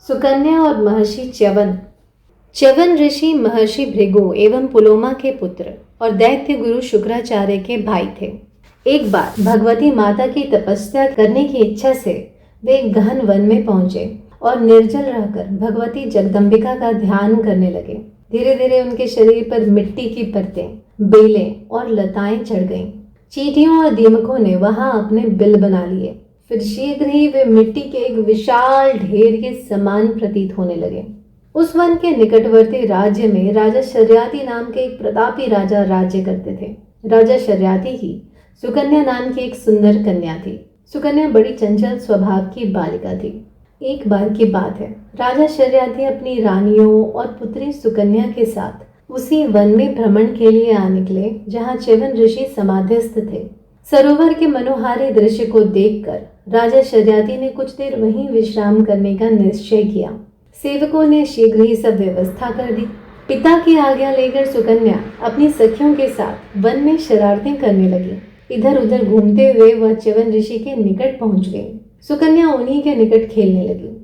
सुकन्या और महर्षि च्यवन। च्यवन ऋषि महर्षि भृगु एवं पुलोमा के पुत्र और दैत्य गुरु शुक्राचार्य के भाई थे। एक बार भगवती माता की तपस्या करने की इच्छा से वे एक गहन वन में पहुंचे और निर्जल रहकर भगवती जगदम्बिका का ध्यान करने लगे। धीरे धीरे उनके शरीर पर मिट्टी की परतें, बेलें और लताएं चढ़ गईं। चींटियों और दीमकों ने वहां अपने बिल बना लिए। फिर शीघ्र ही वे मिट्टी के एक विशाल ढेर के समान प्रतीत होने लगे। उस वन के निकटवर्ती राज्य में राजा शर्याति नाम के एक प्रतापी राजा राज्य करते थे। राजा शर्याति की सुकन्या नाम की एक सुंदर कन्या थी। सुकन्या बड़ी चंचल स्वभाव की बालिका थी। एक बार की बात है, राजा शर्याति अपनी रानियों और पुत्री सुकन्या के साथ उसी वन में भ्रमण के लिए आ निकले जहाँ च्यवन ऋषि समाधिस्थ थे। सरोवर के मनोहारी दृश्य को देखकर राजा शर्याति ने कुछ देर वहीं विश्राम करने का निश्चय किया। सेवकों ने शीघ्र ही सब व्यवस्था कर दी। पिता की आज्ञा लेकर सुकन्या अपनी सखियों के साथ वन में शरारतें करने लगी। इधर उधर घूमते हुए वह च्यवन ऋषि के निकट पहुंच गई। सुकन्या उन्हीं के निकट खेलने लगी।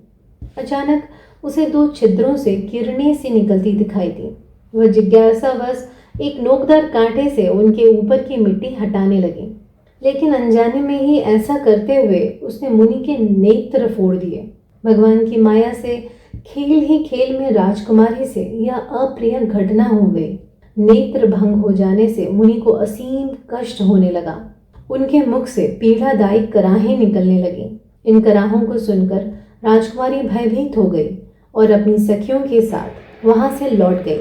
अचानक उसे दो छिद्रों से किरणें सी निकलती दिखाई दी। वह जिज्ञासावश एक नोकदार कांटे से उनके ऊपर की मिट्टी हटाने लगी, लेकिन अनजाने में ही ऐसा करते हुए उसने मुनि के नेत्र फोड़ दिए। भगवान की माया से खेल ही खेल में राजकुमारी से यह अप्रिय घटना हो गई। नेत्र भंग हो जाने से मुनि को असीम कष्ट होने लगा। उनके मुख से पीड़ादायी कराहें निकलने लगी। इन कराहों को सुनकर राजकुमारी भयभीत हो गई और अपनी सखियों के साथ वहां से लौट गई।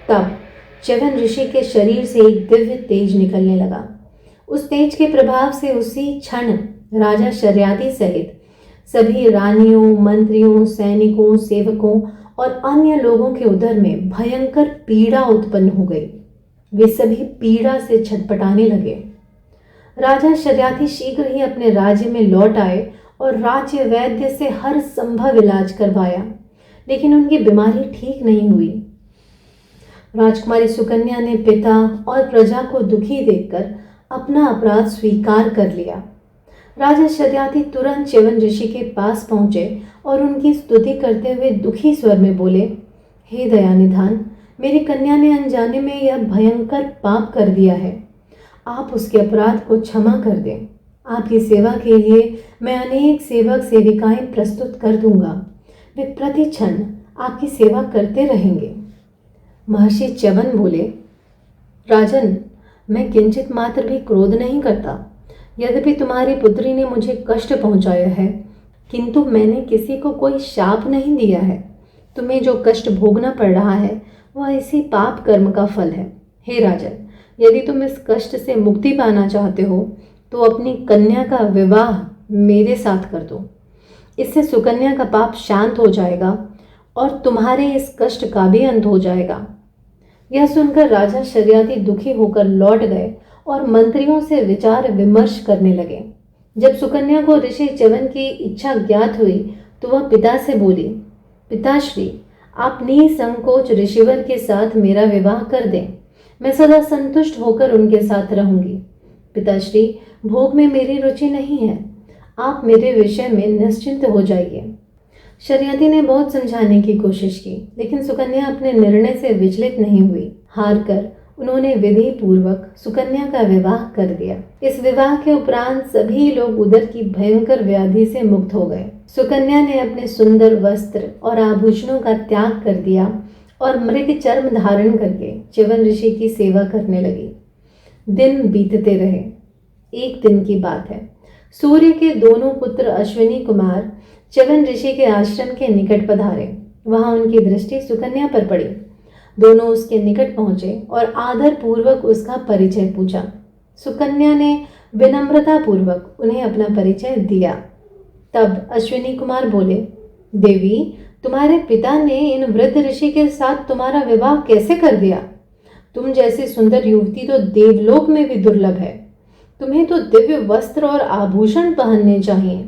तब च्यवन ऋषि के शरीर से एक दिव्य तेज निकलने लगा। उस तेज के प्रभाव से उसी क्षण राजा शर्याति सहित सभी रानियों, मंत्रियों, सैनिकों, सेवकों और अन्य लोगों के उदर में भयंकर पीड़ा उत्पन्न हो गई। वे सभी पीड़ा से छटपटाने लगे। राजा शर्याति शीघ्र ही अपने राज्य में लौट आए और राज्य वैद्य से हर संभव इलाज करवाया, लेकिन उनकी बीमारी ठीक नहीं हुई। राजकुमारी सुकन्या ने पिता और प्रजा को दुखी देखकर अपना अपराध स्वीकार कर लिया। राजा शर्याति तुरंत च्यवन ऋषि के पास पहुंचे और उनकी स्तुति करते हुए दुखी स्वर में बोले, हे दयानिधान, मेरी कन्या ने अनजाने में यह भयंकर पाप कर दिया है। आप उसके अपराध को क्षमा कर दें। आपकी सेवा के लिए मैं अनेक सेवक सेविकाएं प्रस्तुत कर दूंगा। वे प्रति क्षण आपकी सेवा करते रहेंगे। महर्षि च्यवन बोले, राजन, मैं किंचित मात्र भी क्रोध नहीं करता। यद्यपि तुम्हारी पुत्री ने मुझे कष्ट पहुंचाया है, किंतु मैंने किसी को कोई शाप नहीं दिया है। तुम्हें जो कष्ट भोगना पड़ रहा है वह इसी पाप कर्म का फल है। हे राजन, यदि तुम इस कष्ट से मुक्ति पाना चाहते हो तो अपनी कन्या का विवाह मेरे साथ कर दो। इससे सुकन्या का पाप शांत हो जाएगा और तुम्हारे इस कष्ट का भी अंत हो जाएगा। यह सुनकर राजा शर्याति दुखी होकर लौट गए और मंत्रियों से विचार विमर्श करने लगे। जब सुकन्या को ऋषि च्यवन की इच्छा ज्ञात हुई तो वह पिता से बोली, पिताश्री, आप निसंकोच ऋषिवर के साथ मेरा विवाह कर दें। मैं सदा संतुष्ट होकर उनके साथ रहूंगी। पिताश्री, भोग में मेरी रुचि नहीं है। आप मेरे विषय में निश्चिंत हो जाइए। शर्याति ने बहुत समझाने की कोशिश की, लेकिन सुकन्या अपने निर्णय से विचलित नहीं हुई। हार कर उन्होंने विधि पूर्वक सुकन्या का विवाह कर दिया। इस विवाह के उपरांत सभी लोग उदर की भयंकर व्याधि से मुक्त हो गए। सुकन्या ने अपने सुंदर वस्त्र और आभूषणों का त्याग कर दिया और मृग चर्म धारण करके च्यवन ऋषि की सेवा करने लगी। दिन बीतते रहे। एक दिन की बात है, सूर्य के दोनों पुत्र अश्विनी कुमार च्यवन ऋषि के आश्रम के निकट पधारे। वहां उनकी दृष्टि सुकन्या पर पड़ी। दोनों उसके निकट पहुंचे और आदर पूर्वक उसका परिचय पूछा। सुकन्या ने विनम्रता पूर्वक उन्हें अपना परिचय दिया। तब अश्विनी कुमार बोले, देवी, तुम्हारे पिता ने इन वृद्ध ऋषि के साथ तुम्हारा विवाह कैसे कर दिया? तुम जैसी सुंदर युवती तो देवलोक में भी दुर्लभ है। तुम्हें तो दिव्य वस्त्र और आभूषण पहनने चाहिए।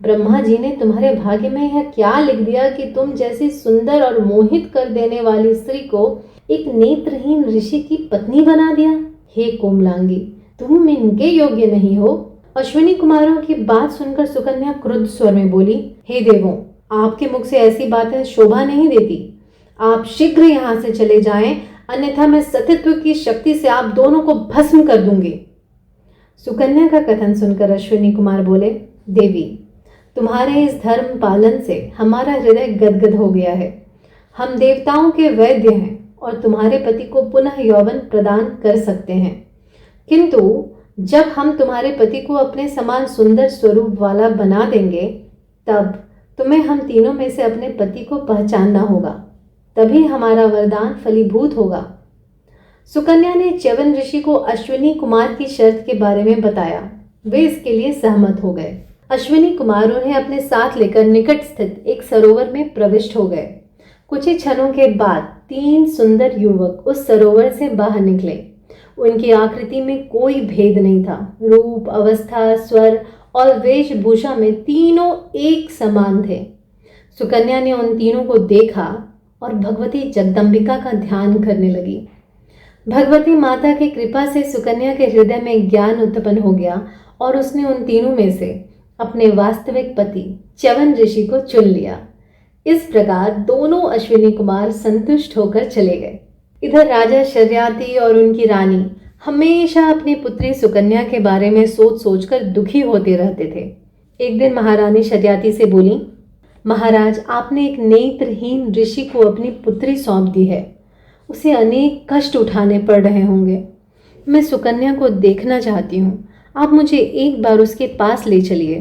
ब्रह्मा जी ने तुम्हारे भाग्य में यह क्या लिख दिया कि तुम जैसी सुंदर और मोहित कर देने वाली स्त्री को एक नेत्रहीन ऋषि की पत्नी बना दिया? हे कोमलांगी, तुम इनके योग्य नहीं हो। अश्विनी कुमारों की बात सुनकर सुकन्या क्रुद्ध स्वर में बोली, हे देवों, आपके मुख से ऐसी बातें शोभा नहीं देती। आप शीघ्र यहाँ से चले जाएं, अन्यथा मैं सतीत्व की शक्ति से आप दोनों को भस्म कर दूंगी। सुकन्या का कथन सुनकर अश्विनी कुमार बोले, देवी, तुम्हारे इस धर्म पालन से हमारा हृदय गदगद हो गया है। हम देवताओं के वैद्य हैं और तुम्हारे पति को पुनः यौवन प्रदान कर सकते हैं, किंतु जब हम तुम्हारे पति को अपने समान सुंदर स्वरूप वाला बना देंगे, तब तुम्हें हम तीनों में से अपने पति को पहचानना होगा, तभी हमारा वरदान फलीभूत होगा। सुकन्या ने च्यवन ऋषि को अश्विनी कुमार की शर्त के बारे में बताया। वे इसके लिए सहमत हो गए। अश्विनी कुमार उन्हें अपने साथ लेकर निकट स्थित एक सरोवर में प्रविष्ट हो गए। कुछ ही क्षणों के बाद 3 सुंदर युवक उस सरोवर से बाहर निकले। उनकी आकृति में कोई भेद नहीं था। रूप, अवस्था, स्वर और वेशभूषा में तीनों एक समान थे। सुकन्या ने उन तीनों को देखा और भगवती जगदम्बिका का ध्यान करने लगी। भगवती माता की कृपा से सुकन्या के हृदय में ज्ञान उत्पन्न हो गया और उसने उन तीनों में से अपने वास्तविक पति च्यवन ऋषि को चुन लिया। इस प्रकार दोनों अश्विनी कुमार संतुष्ट होकर चले गए। इधर राजा शर्याती और उनकी रानी हमेशा अपनी पुत्री सुकन्या के बारे में सोच सोचकर दुखी होते रहते थे। एक दिन महारानी शर्याती से बोली, महाराज, आपने एक नेत्रहीन ऋषि को अपनी पुत्री सौंप दी है। उसे अनेक कष्ट उठाने पड़ रहे होंगे। मैं सुकन्या को देखना चाहती हूँ। आप मुझे एक बार उसके पास ले चलिए।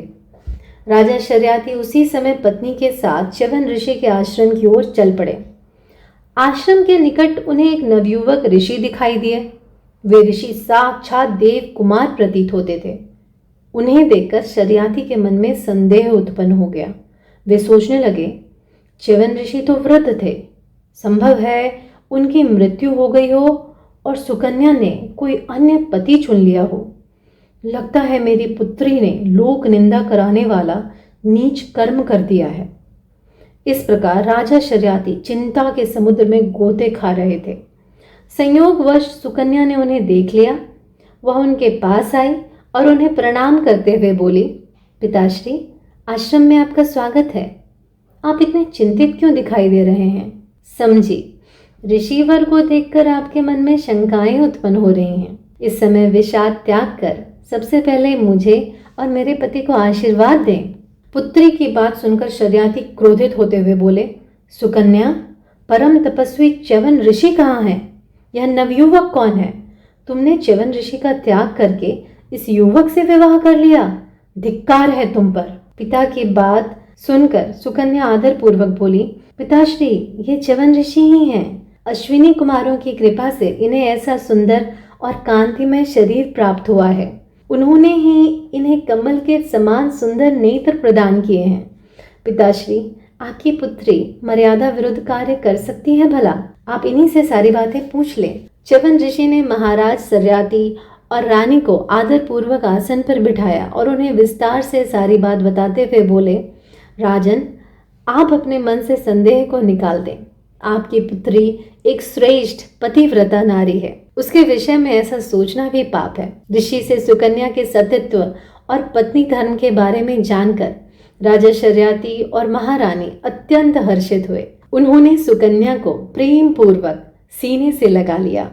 राजा शर्याती उसी समय पत्नी के साथ च्यवन ऋषि के आश्रम की ओर चल पड़े। आश्रम के निकट उन्हें एक नवयुवक ऋषि दिखाई दिए। वे ऋषि साक्षात देव कुमार प्रतीत होते थे। उन्हें देखकर शर्याती के मन में संदेह उत्पन्न हो गया। वे सोचने लगे, च्यवन ऋषि तो वृद्ध थे, संभव है उनकी मृत्यु हो गई हो और सुकन्या ने कोई अन्य पति चुन लिया हो। लगता है मेरी पुत्री ने लोक निंदा कराने वाला नीच कर्म कर दिया है। इस प्रकार राजा शर्याती चिंता के समुद्र में गोते खा रहे थे। संयोगवश सुकन्या ने उन्हें देख लिया। वह उनके पास आई और उन्हें प्रणाम करते हुए बोली, पिताश्री, आश्रम में आपका स्वागत है। आप इतने चिंतित क्यों दिखाई दे रहे हैं? समझी, ऋषिवर को देखकर आपके मन में शंकाएं उत्पन्न हो रही हैं। इस समय विषाद त्याग कर सबसे पहले मुझे और मेरे पति को आशीर्वाद दें। पुत्री की बात सुनकर शर्याती क्रोधित होते हुए बोले, सुकन्या, परम तपस्वी च्यवन ऋषि कहाँ है? यह नवयुवक कौन है? तुमने च्यवन ऋषि का त्याग करके इस युवक से विवाह कर लिया। धिक्कार है तुम पर। पिता की बात सुनकर सुकन्या आदर पूर्वक बोली, पिताश्री, ये च्यवन ऋषि ही हैं। अश्विनी कुमारों की कृपा से इन्हें ऐसा सुंदर और कांतिमय शरीर प्राप्त हुआ है। उन्होंने ही इन्हें कमल के समान सुंदर नेत्र प्रदान किए हैं। पिताश्री, आपकी पुत्री मर्यादा विरुद्ध कार्य कर सकती है भला? आप इन्हीं से सारी बातें पूछ लें। च्यवन ऋषि ने महाराज शर्याती और रानी को आदर पूर्वक आसन पर बिठाया और उन्हें विस्तार से सारी बात बताते हुए बोले, राजन, आप अपने मन से संदेह को निकाल दें। आपकी पुत्री एक श्रेष्ठ पतिव्रता नारी है। उसके विषय में ऐसा सोचना भी पाप है। ऋषि से सुकन्या के सतीत्व और पत्नी धर्म के बारे में जानकर राजा शर्याती और महारानी अत्यंत हर्षित हुए। उन्होंने सुकन्या को प्रेम पूर्वक सीने से लगा लिया।